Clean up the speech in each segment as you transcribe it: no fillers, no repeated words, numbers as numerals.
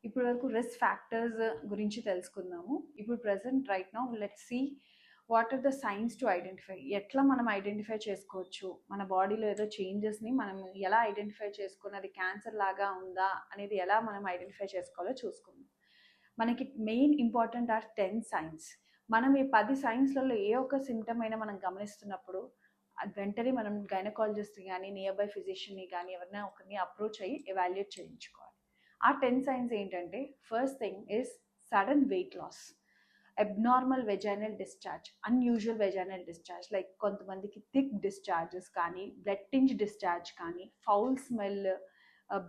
ఇప్పటి వరకు risk factors గురించి తెలుసుకుందాము. ఇప్పుడు present right now let's see what are the signs to identify. ఎట్లా మనం ఐడెంటిఫై చేసుకోవచ్చు, మన బాడీలో ఏదో చేంజెస్ని మనం ఎలా ఐడెంటిఫై చేసుకుని అది క్యాన్సర్ లాగా ఉందా అనేది ఎలా మనం ఐడెంటిఫై చేసుకోవాలో చూసుకుందాం. మనకి మెయిన్ ఇంపార్టెంట్ ఆర్ 10 సైన్స్. మనం ఈ 10 సైన్స్లలో ఏ ఒక్క సిమ్టమ్ అయినా మనం గమనిస్తున్నప్పుడు అది వెంటనే మనం గైనకాలజిస్ట్ కానీ నియర్ బై ఫిజిషియన్ని కానీ ఎవరైనా ఒకరిని అప్రోచ్ అయ్యి ఎవాల్యుయేట్ చేయించుకోవాలి. ఆ 10 సైన్స్ ఏంటంటే, first thing is sudden weight loss, abnormal vaginal discharge, unusual vaginal discharge, like కొంతమందికి థిక్ డిశ్చార్జెస్ కానీ, బ్లడ్ టింజ్ డిశ్చార్జ్ కానీ, foul smell,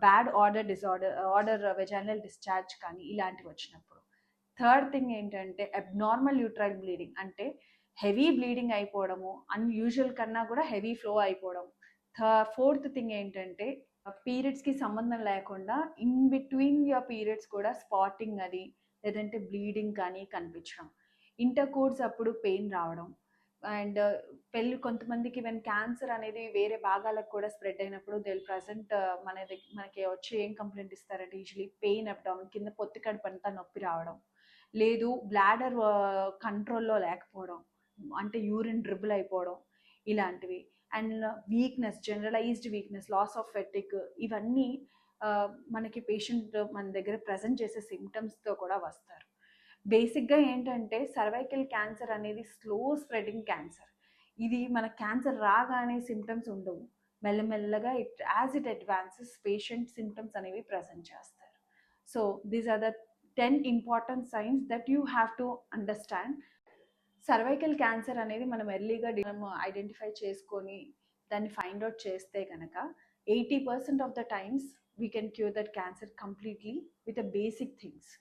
bad odour vaginal discharge కానీ ఇలాంటివి వచ్చినప్పుడు. థర్డ్ థింగ్ ఏంటంటే అబ్నార్మల్ యూట్రైల్ బ్లీడింగ్, అంటే హెవీ బ్లీడింగ్ అయిపోవడము, unusual కన్నా కూడా హెవీ ఫ్లో అయిపోవడం. ఫోర్త్ థింగ్ ఏంటంటే పీరియడ్స్కి సంబంధం లేకుండా ఇన్ బిట్వీన్ యువర్ పీరియడ్స్ కూడా స్పాటింగ్ అది, లేదంటే బ్లీడింగ్ కానీ కనిపించడం. ఇంటర్ కోర్స్ అప్పుడు పెయిన్ రావడం. అండ్ కొంతమందికి ఈవెన్ క్యాన్సర్ అనేది వేరే భాగాలకు కూడా స్ప్రెడ్ అయినప్పుడు దే ప్రజెంట్ మనకి వచ్చి ఏం కంప్లైంట్ ఇస్తారంటే యూజువలీ పెయిన్ అప్డౌన్, కింద పొత్తి కడుపు అంతా నొప్పి రావడం, లేదు బ్లాడర్ కంట్రోల్లో లేకపోవడం, అంటే యూరిన్ డ్రిబుల్ అయిపోవడం ఇలాంటివి. And weakness, generalized weakness, loss of fatigue, ఇవన్నీ మనకి పేషెంట్ మన దగ్గర ప్రజెంట్ చేసే సిమ్టమ్స్తో కూడా వస్తారు. బేసిక్గా ఏంటంటే సర్వైకల్ క్యాన్సర్ అనేది స్లో స్ప్రెడింగ్ క్యాన్సర్. ఇది మన క్యాన్సర్ రాగానే సిమ్టమ్స్ ఉండవు, మెల్లమెల్లగా as it advances patient symptoms అనేవి ప్రజెంట్ చేస్తారు. So these are the 10 important signs that you have to understand. Cervical cancer అనేది మనం ఎర్లీగా ఐడెంటిఫై చేసుకొని దాన్ని ఫైండ్ అవుట్ చేస్తే కనుక 80% of the times we can cure that cancer completely with a basic things.